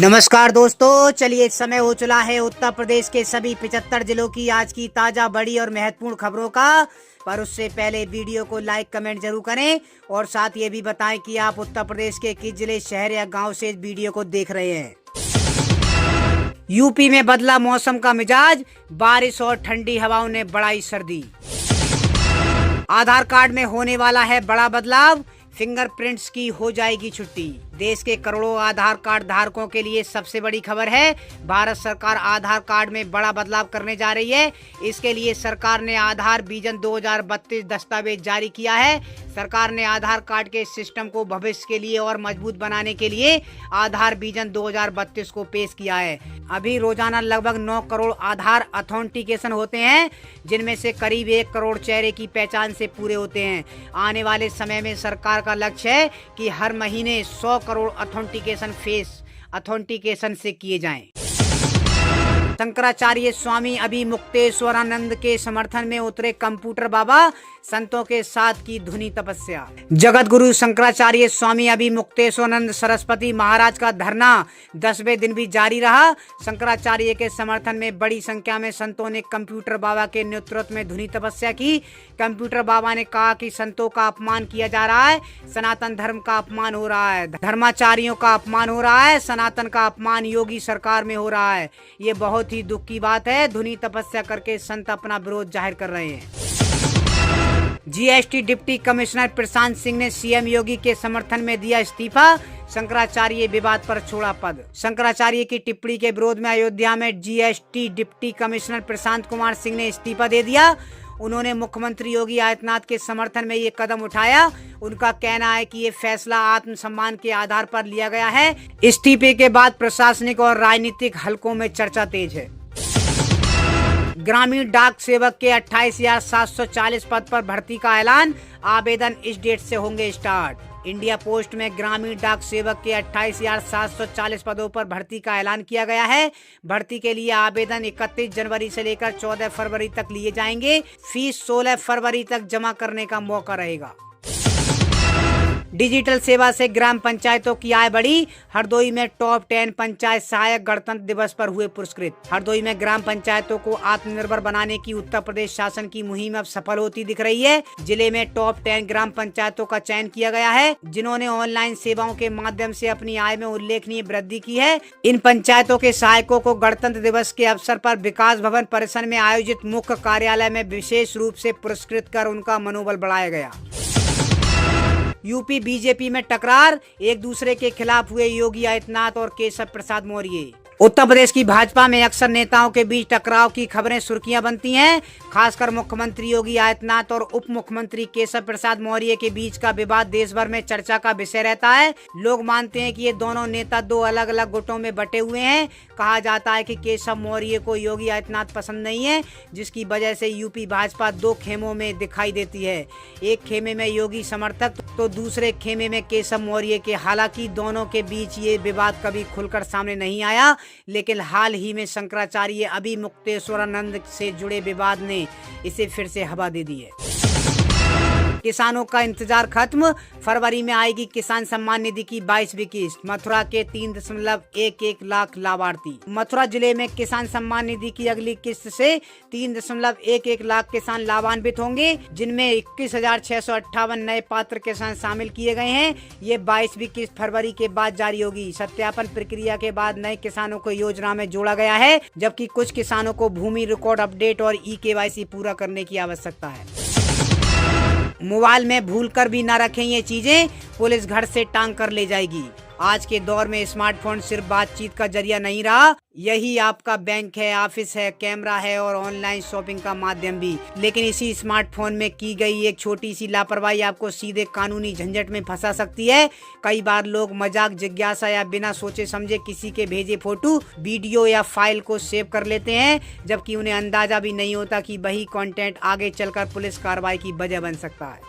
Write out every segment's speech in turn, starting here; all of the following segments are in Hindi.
नमस्कार दोस्तों, चलिए इस समय हो चला है उत्तर प्रदेश के सभी 75 जिलों की आज की ताजा बड़ी और महत्वपूर्ण खबरों का। पर उससे पहले वीडियो को लाइक कमेंट जरूर करें और साथ ये भी बताएं कि आप उत्तर प्रदेश के किस जिले, शहर या गांव से इस वीडियो को देख रहे हैं। यूपी में बदला मौसम का मिजाज, बारिश और ठंडी हवाओं ने बढ़ाई सर्दी। आधार कार्ड में होने वाला है बड़ा बदलाव, फिंगरप्रिंट्स की हो जाएगी छुट्टी। देश के करोड़ों आधार कार्ड धारकों के लिए सबसे बड़ी खबर है। भारत सरकार आधार कार्ड में बड़ा बदलाव करने जा रही है। इसके लिए सरकार ने आधार विजन 2032 दस्तावेज जारी किया है। सरकार ने आधार कार्ड के सिस्टम को भविष्य के लिए और मजबूत बनाने के लिए आधार विजन 2032 को पेश किया है। अभी रोजाना लगभग 9 करोड़ आधार ऑथेंटिकेशन होते हैं, जिनमें से करीब 1 करोड़ चेहरे की पहचान से पूरे होते हैं। आने वाले समय में सरकार का लक्ष्य है कि हर महीने 100 करोड़ ऑथेंटिकेशन फेस ऑथेंटिकेशन से किए जाएं। शंकराचार्य स्वामी अभिमुक्तेश्वरानंद के समर्थन में उतरे कंप्यूटर बाबा, संतों के साथ की धुनी तपस्या। जगत गुरु शंकराचार्य स्वामी अभिमुक्तेश्वरानंद सरस्वती महाराज का धरना 10वें दिन भी जारी रहा। शंकराचार्य के समर्थन में बड़ी संख्या में संतों ने कंप्यूटर बाबा के नेतृत्व में धुनी तपस्या की। कंप्यूटर बाबा ने कहा कि संतों का अपमान किया जा रहा है, सनातन धर्म का अपमान हो रहा है, धर्माचार्यों का अपमान हो रहा है, सनातन का अपमान योगी सरकार में हो रहा है। ये बहुत ही दुख की बात है। धुनी तपस्या करके संत अपना विरोध जाहिर कर रहे हैं। GST deputy commissioner Prashant Singh ने सीएम योगी के समर्थन में दिया इस्तीफा। शंकराचार्य विवाद पर छोड़ा पद। शंकराचार्य की टिप्पणी के विरोध में अयोध्या में GST deputy commissioner Prashant Kumar Singh ने इस्तीफा दे दिया। उन्होंने मुख्यमंत्री योगी आदित्यनाथ के समर्थन में ये कदम उठाया। उनका कहना है कि ये फैसला आत्मसम्मान के आधार पर लिया गया है। इस्तीफे के बाद प्रशासनिक और राजनीतिक हलकों में चर्चा तेज है। ग्रामीण डाक सेवक के 28,740 पद पर भर्ती का ऐलान, आवेदन इस डेट से होंगे स्टार्ट। इंडिया पोस्ट में ग्रामीण डाक सेवक के 28,740 पदों पर भर्ती का ऐलान किया गया है। भर्ती के लिए आवेदन 31 जनवरी से लेकर 14 फरवरी तक लिए जाएंगे। फीस 16 फरवरी तक जमा करने का मौका रहेगा। डिजिटल सेवा से ग्राम पंचायतों की आय बढ़ी। हरदोई में टॉप 10 पंचायत सहायक गणतंत्र दिवस पर हुए पुरस्कृत। हरदोई में ग्राम पंचायतों को आत्मनिर्भर बनाने की उत्तर प्रदेश शासन की मुहिम अब सफल होती दिख रही है। जिले में टॉप 10 ग्राम पंचायतों का चयन किया गया है, जिन्होंने ऑनलाइन सेवाओं के माध्यम से अपनी आय में उल्लेखनीय वृद्धि की है। इन पंचायतों के सहायकों को गणतंत्र दिवस के अवसर पर विकास भवन परिसर में आयोजित मुख्य कार्यालय में विशेष रूप से पुरस्कृत कर उनका मनोबल बढ़ाया गया। यूपी बीजेपी में टकरार, एक दूसरे के खिलाफ हुए योगी आदित्यनाथ और केशव प्रसाद मौर्य। उत्तर प्रदेश की भाजपा में अक्सर नेताओं के बीच टकराव की खबरें सुर्खियां बनती हैं। खासकर मुख्यमंत्री योगी आदित्यनाथ और उप मुख्यमंत्री केशव प्रसाद मौर्य के बीच का विवाद देश भर में चर्चा का विषय रहता है। लोग मानते हैं कि ये दोनों नेता दो अलग अलग गुटों में बटे हुए हैं। कहा जाता है कि केशव मौर्य को योगी आदित्यनाथ पसंद नहीं है, जिसकी वजह से यूपी भाजपा 2 खेमों में दिखाई देती है। एक खेमे में योगी समर्थक तो दूसरे खेमे में केशव मौर्य के। हालांकि दोनों के बीच ये विवाद कभी खुलकर सामने नहीं आया, लेकिन हाल ही में शंकराचार्य अभिमुक्तेश्वरानंद से जुड़े विवाद ने इसे फिर से हवा दे दी है। किसानों का इंतजार खत्म, फरवरी में आएगी किसान सम्मान निधि की 22वीं किस्त। मथुरा के 3.11 लाख लाभार्थी। मथुरा जिले में किसान सम्मान निधि की अगली किस्त से 3.11 लाख किसान लाभान्वित होंगे, जिनमें 21,658 नए पात्र किसान शामिल किए गए हैं। ये 22वीं किस्त फरवरी के बाद जारी होगी। सत्यापन प्रक्रिया के बाद नए किसानों को योजना में जोड़ा गया है, जबकि कुछ किसानों को भूमि रिकॉर्ड अपडेट और ई-केवाईसी पूरा करने की आवश्यकता है। मोबाइल में भूलकर भी न रखें ये चीजें, पुलिस घर से टांग कर ले जाएगी। आज के दौर में स्मार्टफोन सिर्फ बातचीत का जरिया नहीं रहा, यही आपका बैंक है, ऑफिस है, कैमरा है और ऑनलाइन शॉपिंग का माध्यम भी। लेकिन इसी स्मार्टफोन में की गई एक छोटी सी लापरवाही आपको सीधे कानूनी झंझट में फंसा सकती है। कई बार लोग मजाक, जिज्ञासा या बिना सोचे समझे किसी के भेजे फोटो, वीडियो या फाइल को सेव कर लेते हैं, जबकि उन्हें अंदाजा भी नहीं होता कि वही कंटेंट आगे चलकर पुलिस कार्रवाई की वजह बन सकता है।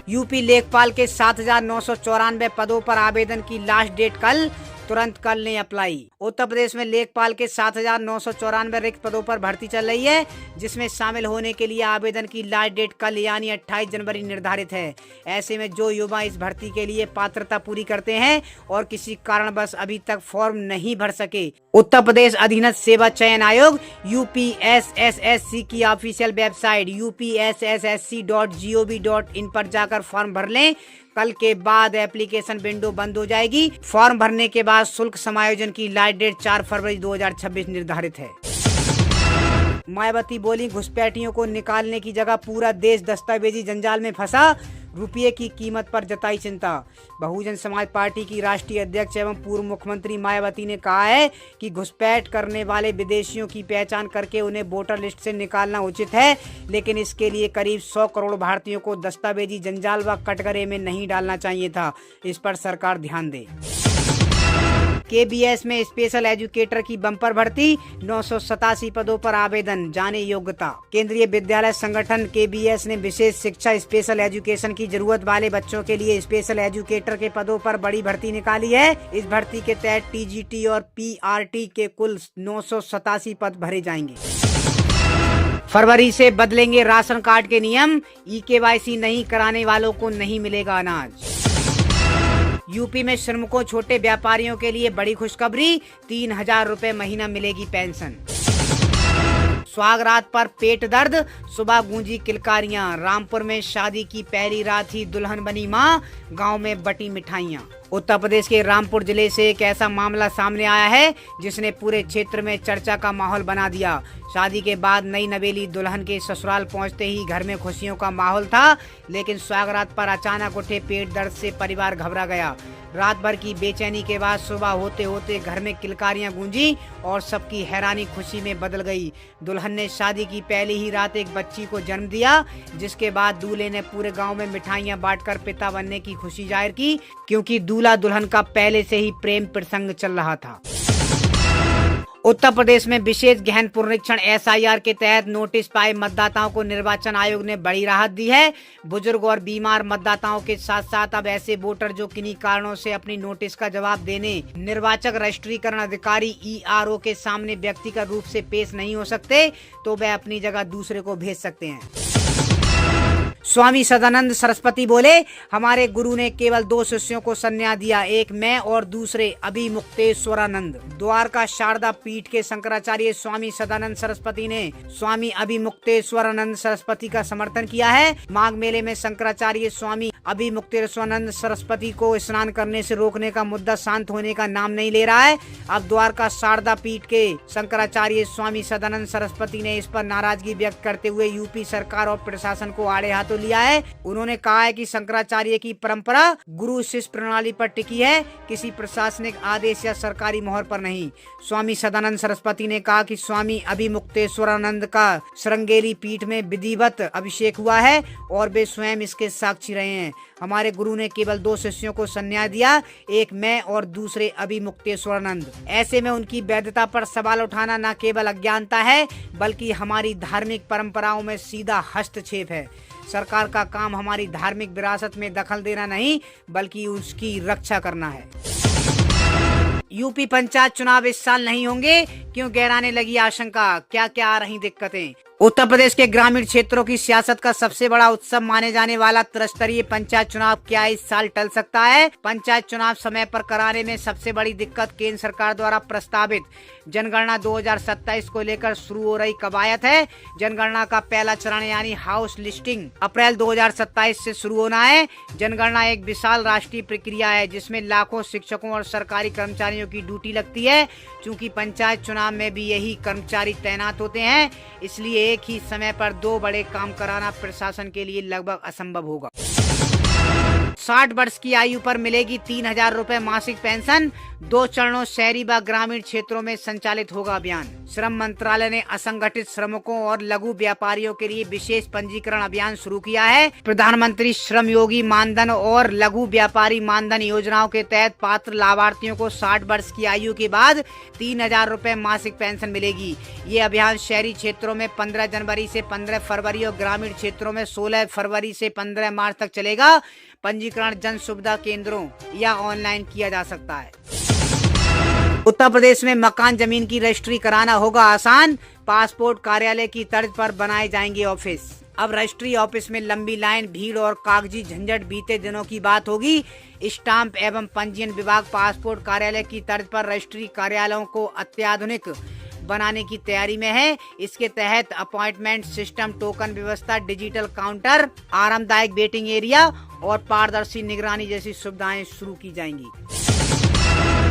यूपी लेखपाल के 7,994 पदों पर आवेदन की लास्ट डेट कल। तुरंत कर लें अप्लाई। उत्तर प्रदेश में लेखपाल के 7,994 रिक्त पदों पर भर्ती चल रही है, जिसमें शामिल होने के लिए आवेदन की लास्ट डेट कल यानी 28 जनवरी निर्धारित है। ऐसे में जो युवा इस भर्ती के लिए पात्रता पूरी करते हैं और किसी कारणवश अभी तक फॉर्म नहीं भर सके, उत्तर प्रदेश अधीनस्थ सेवा चयन आयोग UPSSSC की ऑफिशियल वेबसाइट upsssc.gov.in पर जाकर फॉर्म भर लें। कल के बाद एप्लीकेशन विंडो बंद हो जाएगी। फॉर्म भरने के बाद शुल्क समायोजन की लास्ट डेट 4 फरवरी 2026 निर्धारित है। मायावती बोली, घुसपैठियों को निकालने की जगह पूरा देश दस्तावेजी जंजाल में फंसा, रुपये की कीमत पर जताई चिंता। बहुजन समाज पार्टी की राष्ट्रीय अध्यक्ष एवं पूर्व मुख्यमंत्री मायावती ने कहा है कि घुसपैठ करने वाले विदेशियों की पहचान करके उन्हें वोटर लिस्ट से निकालना उचित है, लेकिन इसके लिए करीब 100 करोड़ भारतीयों को दस्तावेजी जंजाल व कटघरे में नहीं डालना चाहिए था। इस पर सरकार ध्यान दे। KBS में स्पेशल एजुकेटर की बम्पर भर्ती, 987 पदों पर आवेदन, जाने योग्यता। केंद्रीय विद्यालय संगठन KBS ने विशेष शिक्षा स्पेशल एजुकेशन की जरूरत वाले बच्चों के लिए स्पेशल एजुकेटर के पदों पर बड़ी भर्ती निकाली है। इस भर्ती के तहत TGT और PRT के कुल 987 पद भरे जाएंगे। फरवरी से बदलेंगे राशन कार्ड के नियम, eKYC नहीं कराने वालों को नहीं मिलेगा अनाज। यूपी में श्रमिकों छोटे व्यापारियों के लिए बड़ी खुशखबरी, 3,000 रुपए महीना मिलेगी पेंशन। सुहागरात पर पेट दर्द, सुबह गूंजी किलकारियां। रामपुर में शादी की पहली रात ही दुल्हन बनी मां, गांव में बटी मिठाइयां। उत्तर प्रदेश के रामपुर जिले से एक ऐसा मामला सामने आया है जिसने पूरे क्षेत्र में चर्चा का माहौल बना दिया। शादी के बाद नई नवेली दुल्हन के ससुराल पहुंचते ही घर में खुशियों का माहौल था, लेकिन सुहागरात पर अचानक उठे पेट दर्द से परिवार घबरा गया। रात भर की बेचैनी के बाद सुबह होते होते घर में किलकारियां गूंजी और सबकी हैरानी खुशी में बदल गई। दुल्हन ने शादी की पहली ही रात एक बच्ची को जन्म दिया, जिसके बाद दूल्हे ने पूरे गांव में मिठाइयां बांटकर पिता बनने की खुशी जाहिर की, क्योंकि दूल्हा दुल्हन का पहले से ही प्रेम प्रसंग चल रहा था। उत्तर प्रदेश में विशेष गहन पुनरीक्षण SIR के तहत नोटिस पाए मतदाताओं को निर्वाचन आयोग ने बड़ी राहत दी है। बुजुर्ग और बीमार मतदाताओं के साथ साथ अब ऐसे वोटर जो किन्हीं कारणों से अपनी नोटिस का जवाब देने निर्वाचक रजिस्ट्रीकरण अधिकारी ERO के सामने व्यक्तिगत रूप से पेश नहीं हो सकते, तो वे अपनी जगह दूसरे को भेज सकते हैं। स्वामी सदानंद सरस्वती बोले, हमारे गुरु ने केवल 2 शिष्यों को संन्यास दिया, एक मैं और दूसरे अभिमुक्तेश्वरानंद। द्वारका शारदा पीठ के शंकराचार्य स्वामी सदानंद सरस्वती ने स्वामी अभिमुक्तेश्वरानंद सरस्वती का समर्थन किया है। माघ मेले में शंकराचार्य स्वामी अभिमुक्तेश्वरानंद सरस्वती को स्नान करने से रोकने का मुद्दा शांत होने का नाम नहीं ले रहा है। अब द्वारका शारदा पीठ के शंकराचार्य स्वामी सदानंद सरस्वती ने इस पर नाराजगी व्यक्त करते हुए यूपी सरकार और प्रशासन को आड़े हाथों लिया है। उन्होंने कहा है कि शंकराचार्य की परंपरा गुरु शिष्य प्रणाली पर टिकी है, किसी प्रशासनिक आदेश या सरकारी मोहर पर नहीं। स्वामी सदानंद सरस्वती ने कहा कि स्वामी अभिमुक्तेश्वरानंद का श्रृंगेरी पीठ में विधिवत अभिषेक हुआ है और वे स्वयं इसके साक्षी रहे हैं। हमारे गुरु ने केवल 2 शिष्यों को संन्यास दिया, एक मैं और दूसरे अभिमुक्तेश्वरानंद। ऐसे में उनकी वैधता पर सवाल उठाना न केवल अज्ञानता है, बल्कि हमारी धार्मिक परंपराओं में सीधा हस्तक्षेप है। सरकार का काम हमारी धार्मिक विरासत में दखल देना नहीं, बल्कि उसकी रक्षा करना है। यूपी पंचायत चुनाव इस साल नहीं होंगे, क्यों गहराने लगी आशंका, क्या क्या आ रही दिक्कतें। उत्तर प्रदेश के ग्रामीण क्षेत्रों की सियासत का सबसे बड़ा उत्सव माने जाने वाला त्रिस्तरीय पंचायत चुनाव क्या इस साल टल सकता है। पंचायत चुनाव समय पर कराने में सबसे बड़ी दिक्कत केंद्र सरकार द्वारा प्रस्तावित जनगणना 2027 को लेकर शुरू हो रही कवायद है। जनगणना का पहला चरण यानी हाउस लिस्टिंग अप्रैल 2027 से शुरू होना है। जनगणना एक विशाल राष्ट्रीय प्रक्रिया है, जिसमें लाखों शिक्षकों और सरकारी कर्मचारियों की ड्यूटी लगती है। चूँकि पंचायत चुनाव में भी यही कर्मचारी तैनात होते हैं, इसलिए एक ही समय पर 2 बड़े काम कराना प्रशासन के लिए लगभग असंभव होगा। 60 वर्ष की आयु पर मिलेगी 3,000 रुपए मासिक पेंशन। 2 चरणों शहरी व ग्रामीण क्षेत्रों में संचालित होगा अभियान। श्रम मंत्रालय ने असंगठित श्रमिकों और लघु व्यापारियों के लिए विशेष पंजीकरण अभियान शुरू किया है। प्रधानमंत्री श्रम योगी मानधन और लघु व्यापारी मानधन योजनाओं के तहत पात्र लाभार्थियों को 60 वर्ष की आयु के बाद 3,000 रुपए मासिक पेंशन मिलेगी। ये अभियान शहरी क्षेत्रों में 15 जनवरी से 15 फरवरी और ग्रामीण क्षेत्रों में 16 फरवरी से 15 मार्च तक चलेगा। पंजीकरण जन सुविधा केंद्रों या ऑनलाइन किया जा सकता है। उत्तर प्रदेश में मकान जमीन की रजिस्ट्री कराना होगा आसान, पासपोर्ट कार्यालय की तर्ज पर बनाए जाएंगे ऑफिस। अब रजिस्ट्री ऑफिस में लंबी लाइन, भीड़ और कागजी झंझट बीते दिनों की बात होगी। स्टाम्प एवं पंजीयन विभाग पासपोर्ट कार्यालय की तर्ज पर रजिस्ट्री कार्यालयों को अत्याधुनिक बनाने की तैयारी में है। इसके तहत अपॉइंटमेंट सिस्टम, टोकन व्यवस्था, डिजिटल काउंटर, आरामदायक वेटिंग एरिया और पारदर्शी निगरानी जैसी सुविधाएं शुरू की जाएंगी।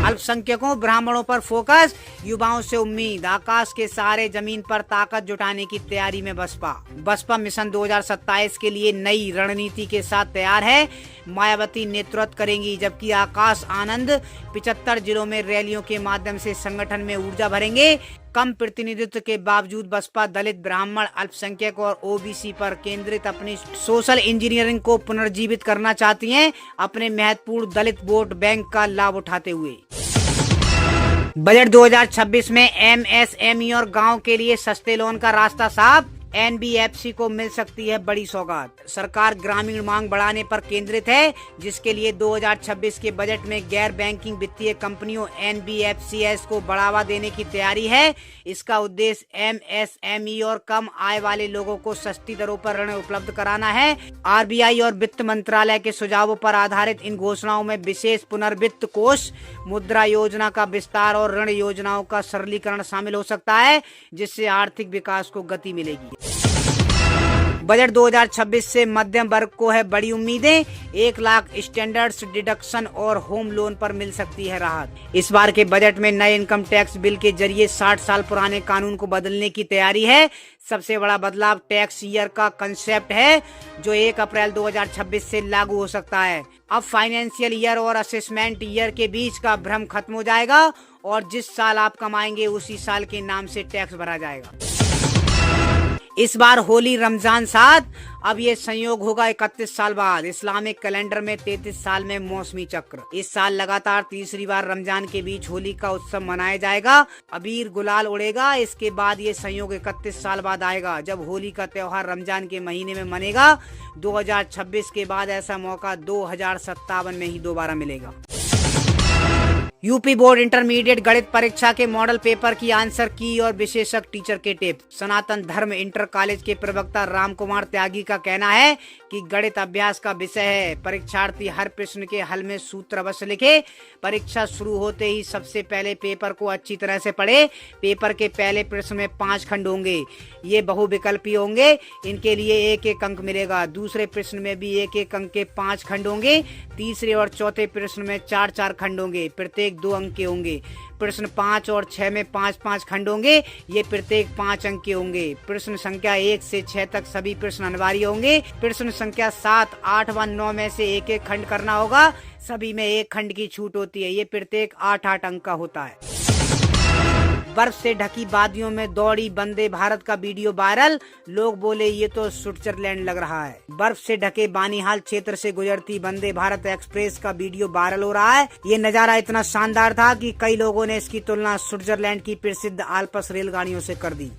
अल्पसंख्यकों, ब्राह्मणों पर फोकस, युवाओं से उम्मीद, आकाश के सहारे जमीन पर ताकत जुटाने की तैयारी में बसपा मिशन 2027 के लिए नई रणनीति के साथ तैयार है। मायावती नेतृत्व करेंगी, जबकि आकाश आनंद 75 जिलों में रैलियों के माध्यम से संगठन में ऊर्जा भरेंगे। कम प्रतिनिधित्व के बावजूद बसपा दलित, ब्राह्मण, अल्पसंख्यक और ओबीसी पर केंद्रित अपनी सोशल इंजीनियरिंग को पुनर्जीवित करना चाहती है, अपने महत्वपूर्ण दलित वोट बैंक का लाभ उठाते हुए। बजट 2026 में एमएसएमई और गांव के लिए सस्ते लोन का रास्ता साफ, एनबीएफसी को मिल सकती है बड़ी सौगात। सरकार ग्रामीण मांग बढ़ाने पर केंद्रित है, जिसके लिए 2026 के बजट में गैर बैंकिंग वित्तीय कंपनियों एनबीएफसीएस को बढ़ावा देने की तैयारी है। इसका उद्देश्य एमएसएमई और कम आय वाले लोगों को सस्ती दरों पर ऋण उपलब्ध कराना है। आरबीआई और वित्त मंत्रालय के सुझावों पर आधारित इन घोषणाओं में विशेष पुनर्वित्त कोष, मुद्रा योजना का विस्तार और ऋण योजनाओं का सरलीकरण शामिल हो सकता है, जिससे आर्थिक विकास को गति मिलेगी। बजट 2026 से मध्यम वर्ग को है बड़ी उम्मीदें। 1 लाख स्टैंडर्ड्स डिडक्शन और होम लोन पर मिल सकती है राहत। इस बार के बजट में नए इनकम टैक्स बिल के जरिए 60 साल पुराने कानून को बदलने की तैयारी है। सबसे बड़ा बदलाव टैक्स ईयर का कंसेप्ट है, जो 1 अप्रैल 2026 से लागू हो सकता है। अब फाइनेंशियल ईयर और असेसमेंट ईयर के बीच का भ्रम खत्म हो जाएगा और जिस साल आप कमाएंगे उसी साल के नाम से टैक्स भरा जाएगा। इस बार होली रमजान साथ, अब ये संयोग होगा 31 साल बाद। इस्लामिक कैलेंडर में 33 साल में मौसमी चक्र। इस साल लगातार तीसरी बार रमजान के बीच होली का उत्सव मनाया जाएगा। अबीर गुलाल उड़ेगा। इसके बाद ये संयोग 31 साल बाद आएगा, जब होली का त्योहार रमजान के महीने में मनेगा। 2026 के बाद ऐसा मौका 2057 में ही दोबारा मिलेगा। यूपी बोर्ड इंटरमीडिएट गणित परीक्षा के मॉडल पेपर की आंसर की और विशेषज्ञ टीचर के टिप्स। सनातन धर्म इंटर कॉलेज के प्रवक्ता राम कुमार त्यागी का कहना है कि गणित अभ्यास का विषय है। परीक्षार्थी हर प्रश्न के हल में सूत्र अवश्य लिखे। परीक्षा शुरू होते ही सबसे पहले पेपर को अच्छी तरह से पढ़े। पेपर के पहले प्रश्न में 5 खंड होंगे। ये बहुविकल्पी होंगे, इनके लिए 1-1 अंक मिलेगा। दूसरे प्रश्न में भी 1-1 अंक के 5 खंड होंगे। तीसरे और चौथे प्रश्न में 4-4 खंड होंगे, प्रत्येक 2 अंक के होंगे। प्रश्न 5 और 6 में 5-5 खंड होंगे, ये प्रत्येक 5 अंक के होंगे। प्रश्न संख्या 1 से 6 तक सभी प्रश्न अनिवार्य होंगे। प्रश्न संख्या 7, 8 व 9 में से 1-1 खंड करना होगा। सभी में 1 खंड की छूट होती है। ये प्रत्येक 8-8 अंक का होता है। बर्फ से ढकी वादियों में दौड़ी वंदे भारत का वीडियो वायरल। लोग बोले ये तो स्विट्जरलैंड लग रहा है। बर्फ से ढके बानीहाल क्षेत्र से गुजरती वंदे भारत एक्सप्रेस का वीडियो वायरल हो रहा है। ये नजारा इतना शानदार था कि कई लोगों ने इसकी तुलना स्विट्जरलैंड की प्रसिद्ध आल्प्स रेलगाड़ियों से कर दी।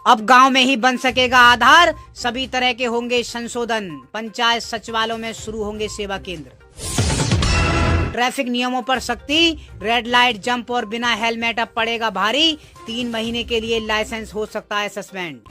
अब गांव में ही बन सकेगा आधार, सभी तरह के होंगे संशोधन। पंचायत सचिवालयों में शुरू होंगे सेवा केंद्र। ट्रैफिक नियमों पर सख्ती, रेड लाइट जंप और बिना हेलमेट अब पड़ेगा भारी। 3 महीने के लिए लाइसेंस हो सकता है सस्पेंड।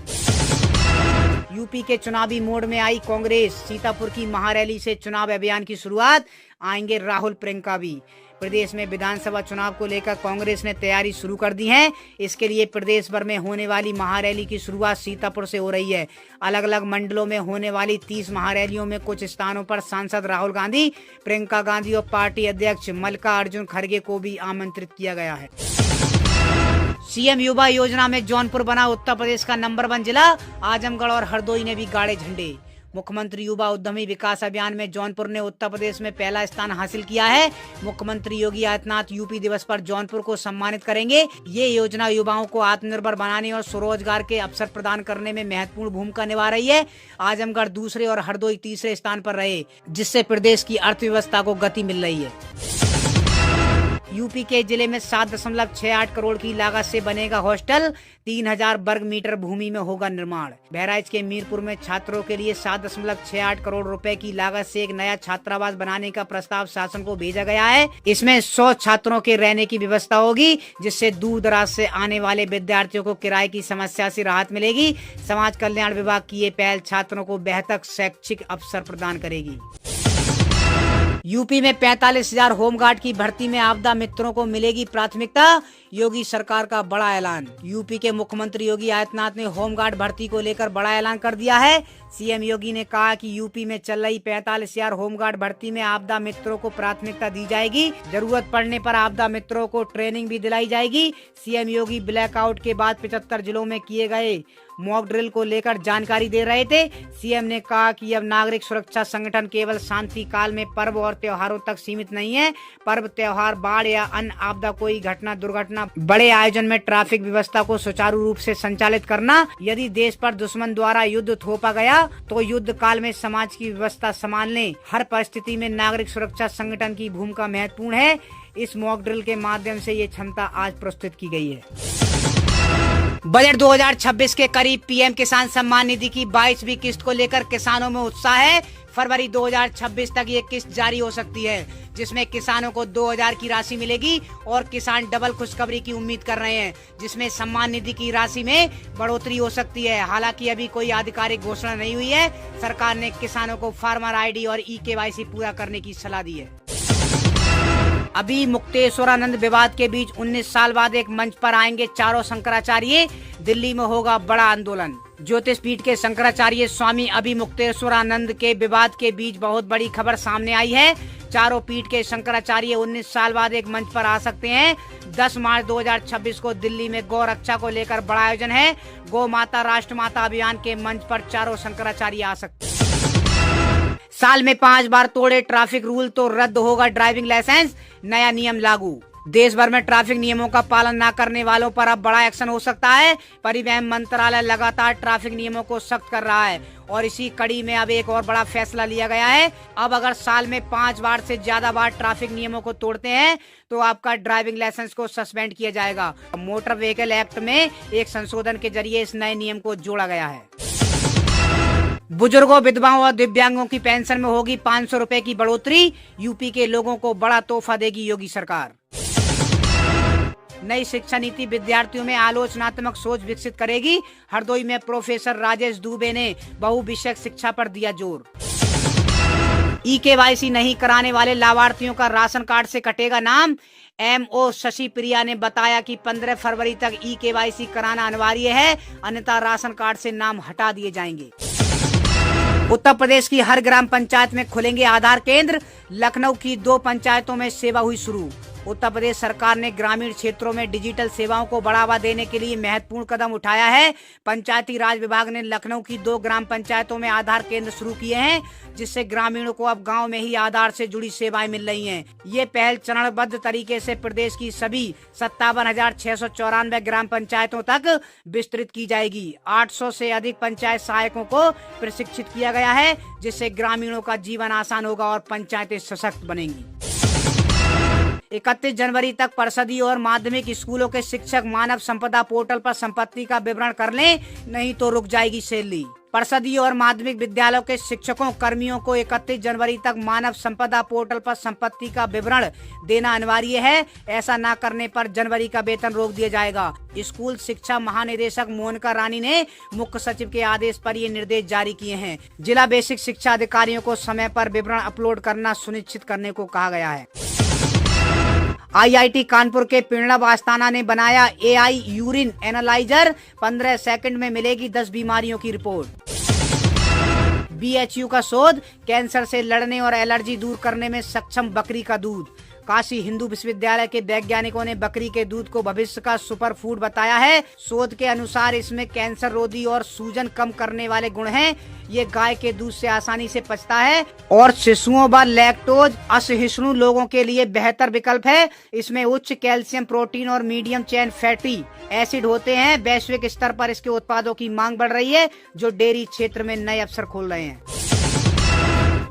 यूपी के चुनावी मोड में आई कांग्रेस। सीतापुर की महारैली से चुनाव अभियान की शुरुआत। आएंगे राहुल, प्रियंका भी। प्रदेश में विधानसभा चुनाव को लेकर कांग्रेस ने तैयारी शुरू कर दी है। इसके लिए प्रदेश भर में होने वाली महारैली की शुरुआत सीतापुर से हो रही है। अलग अलग मंडलों में होने वाली 30 महारैलियों में कुछ स्थानों पर सांसद राहुल गांधी, प्रियंका गांधी और पार्टी अध्यक्ष मल्लिकार्जुन खड़गे को भी आमंत्रित किया गया है। सीएम युवा योजना में जौनपुर बना उत्तर प्रदेश का नंबर 1 जिला। आजमगढ़ और हरदोई ने भी गाड़े झंडे। मुख्यमंत्री युवा उद्यमी विकास अभियान में जौनपुर ने उत्तर प्रदेश में पहला स्थान हासिल किया है। मुख्यमंत्री योगी आदित्यनाथ यूपी दिवस पर जौनपुर को सम्मानित करेंगे। ये योजना युवाओं को आत्मनिर्भर बनाने और स्वरोजगार के अवसर प्रदान करने में महत्वपूर्ण भूमिका निभा रही है। आजमगढ़ दूसरे और हरदोई तीसरे स्थान पर रहे, जिससे प्रदेश की अर्थव्यवस्था को गति मिल रही है। यूपी के जिले में 7.68 करोड़ की लागत से बनेगा हॉस्टल, 3000 वर्ग मीटर भूमि में होगा निर्माण। बहराइच के मीरपुर में छात्रों के लिए 7.68 करोड़ रुपए की लागत से एक नया छात्रावास बनाने का प्रस्ताव शासन को भेजा गया है। इसमें 100 छात्रों के रहने की व्यवस्था होगी, जिससे दूर दराज से आने वाले विद्यार्थियों को किराए की समस्या से राहत मिलेगी। समाज कल्याण विभाग की ये पहल छात्रों को बेहतर शैक्षिक अवसर प्रदान करेगी। यूपी में 45,000 होमगार्ड की भर्ती में आपदा मित्रों को मिलेगी प्राथमिकता, योगी सरकार का बड़ा ऐलान। यूपी के मुख्यमंत्री योगी आदित्यनाथ ने होमगार्ड भर्ती को लेकर बड़ा ऐलान कर दिया है। सीएम योगी ने कहा कि यूपी में चल रही 45,000 होमगार्ड भर्ती में आपदा मित्रों को प्राथमिकता दी जाएगी। जरूरत पड़ने पर आपदा मित्रों को ट्रेनिंग भी दिलाई जाएगी। सीएम योगी ब्लैकआउट के बाद 75 जिलों में किए गए मॉक ड्रिल को लेकर जानकारी दे रहे थे। सीएम ने कहा कि अब नागरिक सुरक्षा संगठन केवल शांति काल में पर्व और त्योहारों तक सीमित नहीं है। पर्व, त्योहार, बाढ़ या अन्य आपदा, कोई घटना, दुर्घटना, बड़े आयोजन में ट्रैफिक व्यवस्था को सुचारू रूप से संचालित करना। यदि देश पर दुश्मन द्वारा युद्ध थोपा गया तो युद्ध काल में समाज की व्यवस्था संभालने हर परिस्थिति में नागरिक सुरक्षा संगठन की भूमिका महत्वपूर्ण है। इस मॉक ड्रिल के माध्यम से ये क्षमता आज प्रस्तुत की गई है। बजट 2026 के करीब पीएम किसान सम्मान निधि की 22वीं किस्त को लेकर किसानों में उत्साह है। फरवरी 2026 तक ये किस्त जारी हो सकती है, जिसमें किसानों को 2,000 की राशि मिलेगी और किसान डबल खुशखबरी की उम्मीद कर रहे हैं, जिसमें सम्मान निधि की राशि में बढ़ोतरी हो सकती है। हालांकि अभी कोई आधिकारिक घोषणा नहीं हुई है। सरकार ने किसानों को फार्मर आईडी और ई-केवाईसी पूरा करने की सलाह दी है। अभी मुक्तेश्वरानंद विवाद के बीच 19 साल बाद एक मंच पर आएंगे चारों शंकराचार्य। दिल्ली में होगा बड़ा आंदोलन। ज्योतिष पीठ के शंकराचार्य स्वामी अभी मुक्तेश्वरानंद के विवाद के बीच बहुत बड़ी खबर सामने आई है। चारों पीठ के शंकराचार्य 19 साल बाद एक मंच पर आ सकते हैं। 10 मार्च 2026 को दिल्ली में गौ रक्षा को लेकर बड़ा आयोजन है। गौ माता राष्ट्र माता अभियान के मंच पर चारों शंकराचार्य आ सकते हैं। साल में 5 बार तोड़े ट्रैफिक रूल तो रद्द होगा ड्राइविंग लाइसेंस, नया नियम लागू। देश भर में ट्रैफिक नियमों का पालन न करने वालों पर अब बड़ा एक्शन हो सकता है। परिवहन मंत्रालय लगातार ट्रैफिक नियमों को सख्त कर रहा है और इसी कड़ी में अब एक और बड़ा फैसला लिया गया है। अब अगर साल में 5 बार से ज्यादा बार ट्रैफिक नियमों को तोड़ते हैं तो आपका ड्राइविंग लाइसेंस को सस्पेंड किया जाएगा। मोटर व्हीकल एक्ट में एक संशोधन के जरिए इस नए नियम को जोड़ा गया है। बुजुर्गों, विधवाओं और दिव्यांगों की पेंशन में होगी 500 रुपए की बढ़ोतरी। यूपी के लोगों को बड़ा तोहफा देगी योगी सरकार। नई शिक्षा नीति विद्यार्थियों में आलोचनात्मक सोच विकसित करेगी। हरदोई में प्रोफेसर राजेश दुबे ने बहुविषयक शिक्षा पर दिया जोर। ई-केवाईसी नहीं कराने वाले लाभार्थियों का राशन कार्ड से कटेगा नाम। एमओ शशि प्रिया ने बताया कि 15 फरवरी तक ई-केवाईसी कराना अनिवार्य है, अन्यथा राशन कार्ड से नाम हटा दिए जाएंगे। उत्तर प्रदेश की हर ग्राम पंचायत में खुलेंगे आधार केंद्र। लखनऊ की 2 पंचायतों में सेवा हुई शुरू। उत्तर प्रदेश सरकार ने ग्रामीण क्षेत्रों में डिजिटल सेवाओं को बढ़ावा देने के लिए महत्वपूर्ण कदम उठाया है। पंचायती राज विभाग ने लखनऊ की 2 ग्राम पंचायतों में आधार केंद्र शुरू किए हैं, जिससे ग्रामीणों को अब गांव में ही आधार से जुड़ी सेवाएं मिल रही हैं। ये पहल चरणबद्ध तरीके से प्रदेश की सभी 57,694 ग्राम पंचायतों तक विस्तृत की जाएगी। 800 से अधिक पंचायत सहायकों को प्रशिक्षित किया गया है, जिससे ग्रामीणों का जीवन आसान होगा और पंचायतें सशक्त बनेंगी। 31 जनवरी तक परिषदीय और माध्यमिक स्कूलों के शिक्षक मानव संपदा पोर्टल पर संपत्ति का विवरण कर लें, नहीं तो रुक जाएगी सैलरी। परिषदीय और माध्यमिक विद्यालयों के शिक्षकों कर्मियों को 31 जनवरी तक मानव संपदा पोर्टल पर संपत्ति का विवरण देना अनिवार्य है। ऐसा न करने पर जनवरी का वेतन रोक दिया जाएगा। स्कूल शिक्षा महानिदेशक मोनिका रानी ने मुख्य सचिव के आदेश पर ये निर्देश जारी किए हैं। जिला बेसिक शिक्षा अधिकारियों को समय पर विवरण अपलोड करना सुनिश्चित करने को कहा गया है। आईआईटी कानपुर के प्रणब आस्थाना ने बनाया एआई यूरिन एनालाइजर। 15 सेकंड में मिलेगी 10 बीमारियों की रिपोर्ट। बीएचयू का शोध, कैंसर से लड़ने और एलर्जी दूर करने में सक्षम बकरी का दूध। काशी हिंदू विश्वविद्यालय के वैज्ञानिकों ने बकरी के दूध को भविष्य का सुपर फूड बताया है। शोध के अनुसार इसमें कैंसर रोधी और सूजन कम करने वाले गुण हैं। ये गाय के दूध से आसानी से पचता है और शिशुओं व लैक्टोज असहिष्णु लोगों के लिए बेहतर विकल्प है। इसमें उच्च कैल्शियम, प्रोटीन और मीडियम चेन फैटी एसिड होते हैं। वैश्विक स्तर पर इसके उत्पादों की मांग बढ़ रही है, जो डेयरी क्षेत्र में नए अवसर खोल रहे हैं।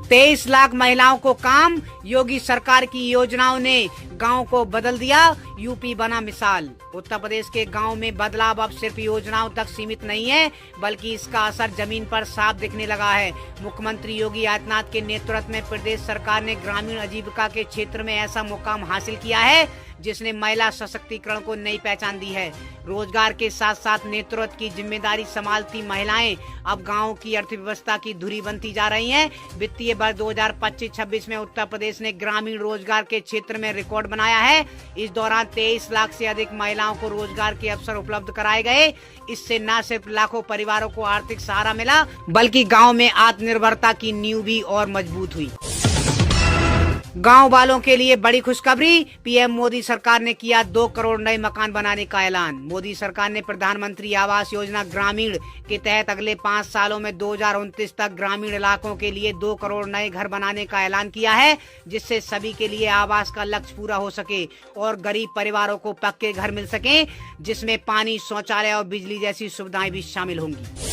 23 लाख महिलाओं को काम, योगी सरकार की योजनाओं ने गांव को बदल दिया, यूपी बना मिसाल। उत्तर प्रदेश के गांव में बदलाव अब सिर्फ योजनाओं तक सीमित नहीं है, बल्कि इसका असर जमीन पर साफ दिखने लगा है। मुख्यमंत्री योगी आदित्यनाथ के नेतृत्व में प्रदेश सरकार ने ग्रामीण आजीविका के क्षेत्र में ऐसा मुकाम हासिल किया है जिसने महिला सशक्तिकरण को नई पहचान दी है। रोजगार के साथ साथ नेतृत्व की जिम्मेदारी संभालती महिलाएं अब गांव की अर्थव्यवस्था की धुरी बनती जा रही हैं। वित्तीय वर्ष 2025-26 में उत्तर प्रदेश ने ग्रामीण रोजगार के क्षेत्र में रिकॉर्ड बनाया है। इस दौरान 23 लाख से अधिक महिलाओं को रोजगार के अवसर उपलब्ध कराए गए। इससे न सिर्फ लाखों परिवारों को आर्थिक सहारा मिला, बल्कि गाँव में आत्मनिर्भरता की नींव भी और मजबूत हुई। गांव वालों के लिए बड़ी खुशखबरी, पीएम मोदी सरकार ने किया 2 करोड़ नए मकान बनाने का ऐलान। मोदी सरकार ने प्रधानमंत्री आवास योजना ग्रामीण के तहत अगले 5 सालों में 2029 तक ग्रामीण इलाकों के लिए 2 करोड़ नए घर बनाने का ऐलान किया है, जिससे सभी के लिए आवास का लक्ष्य पूरा हो सके और गरीब परिवारों को पक्के घर मिल सके, जिसमें पानी, शौचालय और बिजली जैसी सुविधाएं भी शामिल होंगी।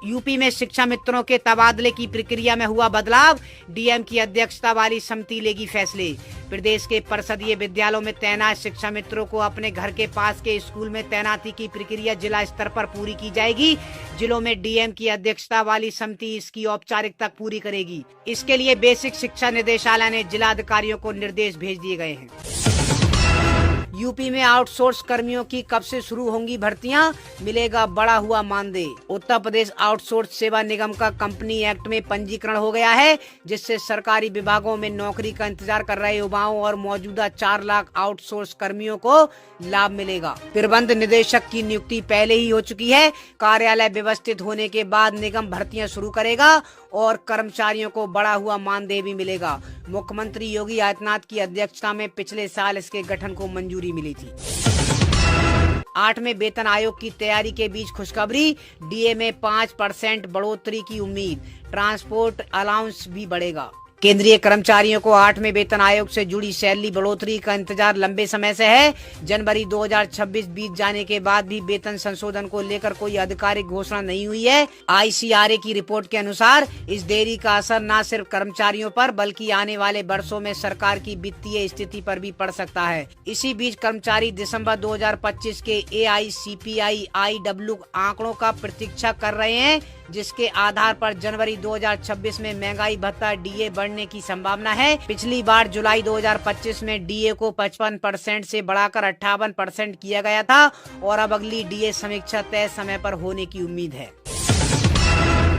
यूपी में शिक्षा मित्रों के तबादले की प्रक्रिया में हुआ बदलाव, डीएम की अध्यक्षता वाली समिति लेगी फैसले। प्रदेश के परिषदीय विद्यालयों में तैनात शिक्षा मित्रों को अपने घर के पास के स्कूल में तैनाती की प्रक्रिया जिला स्तर पर पूरी की जाएगी। जिलों में डीएम की अध्यक्षता वाली समिति इसकी औपचारिकता पूरी करेगी। इसके लिए बेसिक शिक्षा निदेशालय ने जिला अधिकारियों को निर्देश भेज दिए गए हैं। यूपी में आउटसोर्स कर्मियों की कब से शुरू होंगी भर्तियां, मिलेगा बढ़ा हुआ मानदेय। उत्तर प्रदेश आउटसोर्स सेवा निगम का कंपनी एक्ट में पंजीकरण हो गया है, जिससे सरकारी विभागों में नौकरी का इंतजार कर रहे युवाओं और मौजूदा 4 लाख आउटसोर्स कर्मियों को लाभ मिलेगा। प्रबंध निदेशक की नियुक्ति पहले ही हो चुकी है। कार्यालय व्यवस्थित होने के बाद निगम भर्तियां शुरू करेगा और कर्मचारियों को बढ़ा हुआ मानदेय भी मिलेगा। मुख्यमंत्री योगी आदित्यनाथ की अध्यक्षता में पिछले साल इसके गठन को मंजूरी मिली थी। 8वें वेतन आयोग की तैयारी के बीच खुशखबरी, डीए में 5% बढ़ोतरी की उम्मीद, ट्रांसपोर्ट अलाउंस भी बढ़ेगा। केंद्रीय कर्मचारियों को 8वें वेतन आयोग से जुड़ी सैलरी बढ़ोतरी का इंतजार लंबे समय से है। जनवरी 2026 बीत जाने के बाद भी वेतन संशोधन को लेकर कोई आधिकारिक घोषणा नहीं हुई है। आईसीआरए की रिपोर्ट के अनुसार इस देरी का असर न सिर्फ कर्मचारियों पर, बल्कि आने वाले वर्षों में सरकार की वित्तीय स्थिति पर भी पड़ सकता है। इसी बीच कर्मचारी दिसंबर 2025 के AICPI-IW आंकड़ों का प्रतीक्षा कर रहे हैं, जिसके आधार पर जनवरी 2026 में महंगाई भत्ता डीए बढ़ने की संभावना है। पिछली बार जुलाई 2025 में डीए को 55% से बढ़ाकर 58% किया गया था और अब अगली डीए समीक्षा तय समय पर होने की उम्मीद है।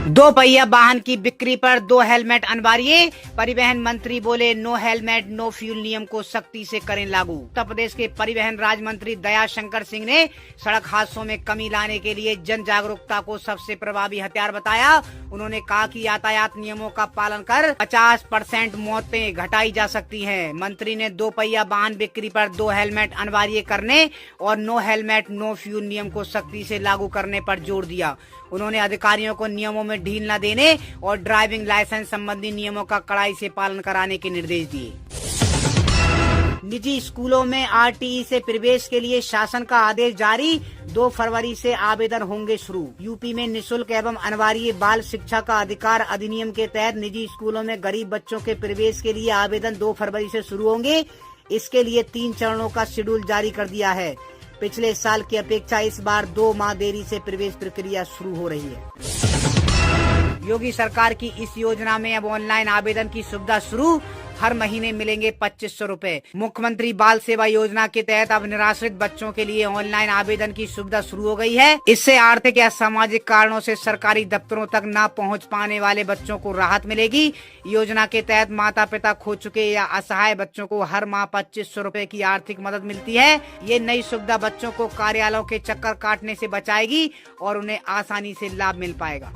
2 पहिया वाहन की बिक्री पर 2 हेलमेट अनिवार्य, परिवहन मंत्री बोले नो हेलमेट नो फ्यूल नियम को सख्ती से करें लागू। उत्तर प्रदेश के परिवहन राज्य मंत्री दयाशंकर सिंह ने सड़क हादसों में कमी लाने के लिए जन जागरूकता को सबसे प्रभावी हथियार बताया। उन्होंने कहा कि यातायात नियमों का पालन कर 50% मौतें घटाई जा सकती हैं। मंत्री ने 2 पहिया वाहन बिक्री पर 2 हेलमेट अनिवार्य करने और नो हेलमेट नो फ्यूल नियम को सख्ती से लागू करने पर जोर दिया। उन्होंने अधिकारियों को नियमों में ढील न देने और ड्राइविंग लाइसेंस संबंधी नियमों का कड़ाई से पालन कराने के निर्देश दिए। निजी स्कूलों में आरटीई से प्रवेश के लिए शासन का आदेश जारी, 2 फरवरी से आवेदन होंगे शुरू। यूपी में निःशुल्क एवं अनिवार्य बाल शिक्षा का अधिकार अधिनियम के तहत निजी स्कूलों में गरीब बच्चों के प्रवेश के लिए आवेदन 2 फरवरी से शुरू होंगे। इसके लिए 3 चरणों का शेड्यूल जारी कर दिया है। पिछले साल की अपेक्षा इस बार 2 माह देरी से प्रवेश प्रक्रिया शुरू हो रही है। योगी सरकार की इस योजना में अब ऑनलाइन आवेदन की सुविधा शुरू, हर महीने मिलेंगे 2500 रुपए। मुख्यमंत्री बाल सेवा योजना के तहत अब निराश्रित बच्चों के लिए ऑनलाइन आवेदन की सुविधा शुरू हो गई है। इससे आर्थिक या सामाजिक कारणों से सरकारी दफ्तरों तक न पहुंच पाने वाले बच्चों को राहत मिलेगी। योजना के तहत माता पिता खो चुके या असहाय बच्चों को हर माह 2500 रुपए की आर्थिक मदद मिलती है। ये नई सुविधा बच्चों को कार्यालयों के चक्कर काटने से बचाएगी और उन्हें आसानी से लाभ मिल पाएगा।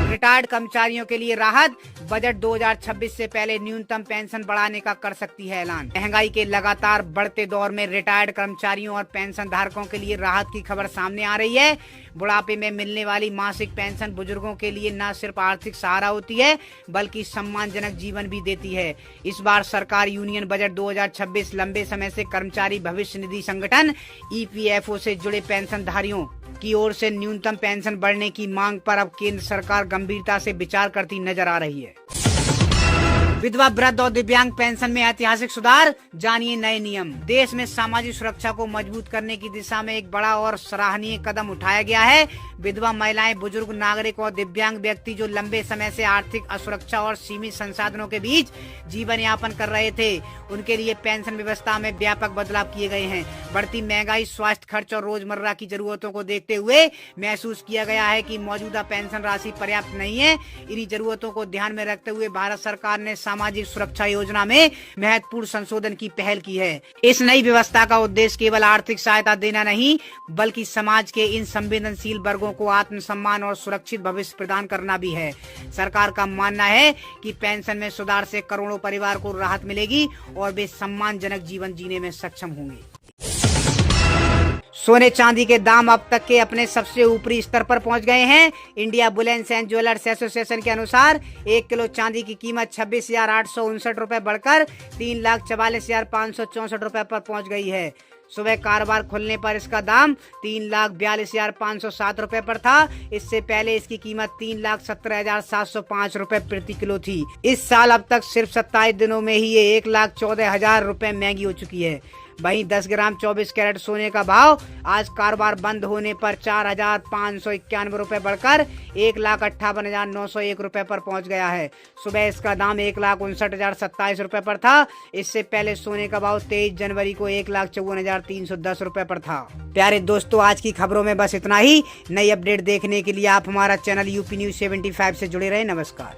रिटायर्ड कर्मचारियों के लिए राहत, बजट 2026 से पहले न्यूनतम पेंशन बढ़ाने का कर सकती है ऐलान। महंगाई के लगातार बढ़ते दौर में रिटायर्ड कर्मचारियों और पेंशन धारकों के लिए राहत की खबर सामने आ रही है। बुढ़ापे में मिलने वाली मासिक पेंशन बुजुर्गों के लिए न सिर्फ आर्थिक सहारा होती है, बल्कि सम्मानजनक जीवन भी देती है। इस बार सरकार यूनियन बजट 2026 लंबे समय से कर्मचारी भविष्य निधि संगठन EPFO से जुड़े पेंशनधारियों की ओर से न्यूनतम पेंशन बढ़ने की मांग पर अब केंद्र सरकार गंभीरता से विचार करती नजर आ रही है। विधवा, वृद्ध और दिव्यांग पेंशन में ऐतिहासिक सुधार, जानिए नए नियम। देश में सामाजिक सुरक्षा को मजबूत करने की दिशा में एक बड़ा और सराहनीय कदम उठाया गया है। विधवा महिलाएं, बुजुर्ग नागरिक और दिव्यांग व्यक्ति जो लंबे समय से आर्थिक असुरक्षा और सीमित संसाधनों के बीच जीवन यापन कर रहे थे, उनके लिए पेंशन व्यवस्था में व्यापक बदलाव किए गए हैं। बढ़ती महंगाई, स्वास्थ्य खर्च और रोजमर्रा की जरूरतों को देखते हुए महसूस किया गया है कि मौजूदा पेंशन राशि पर्याप्त नहीं है। इन्हीं जरूरतों को ध्यान में रखते हुए भारत सरकार ने सामाजिक सुरक्षा योजना में महत्वपूर्ण संशोधन की पहल की है। इस नई व्यवस्था का उद्देश्य केवल आर्थिक सहायता देना नहीं, बल्कि समाज के इन संवेदनशील वर्गों को आत्मसम्मान और सुरक्षित भविष्य प्रदान करना भी है। सरकार का मानना है कि पेंशन में सुधार से करोड़ों परिवार को राहत मिलेगी और वे सम्मानजनक जीवन जीने में सक्षम होंगे। सोने चांदी के दाम अब तक के अपने सबसे ऊपरी स्तर पर पहुंच गए हैं। India Boolean and jewellers association के अनुसार 1 किलो चांदी की कीमत 26,859 रुपए बढ़कर 3,44,564 रुपए पर पहुंच गई है। सुबह कारोबार खुलने पर इसका दाम 3,42,507 रुपए पर था। इससे पहले इसकी कीमत 3,17,705 रुपए प्रति किलो थी। इस साल अब तक सिर्फ 27 दिनों में ही ये 1,14,000 रुपए महंगी हो चुकी है। वहीं 10 ग्राम 24 कैरेट सोने का भाव आज कारोबार बंद होने पर 4,591 रुपए बढ़कर 1,58,901 रुपए पर पहुंच गया है। सुबह इसका दाम 1,59,027 रुपए पर था। इससे पहले सोने का भाव 23 जनवरी को 1,54,310 रुपए पर था। प्यारे दोस्तों, आज की खबरों में बस इतना ही। नई अपडेट देखने के लिए आप हमारा चैनल यूपी न्यूज 75 से जुड़े रहे। नमस्कार।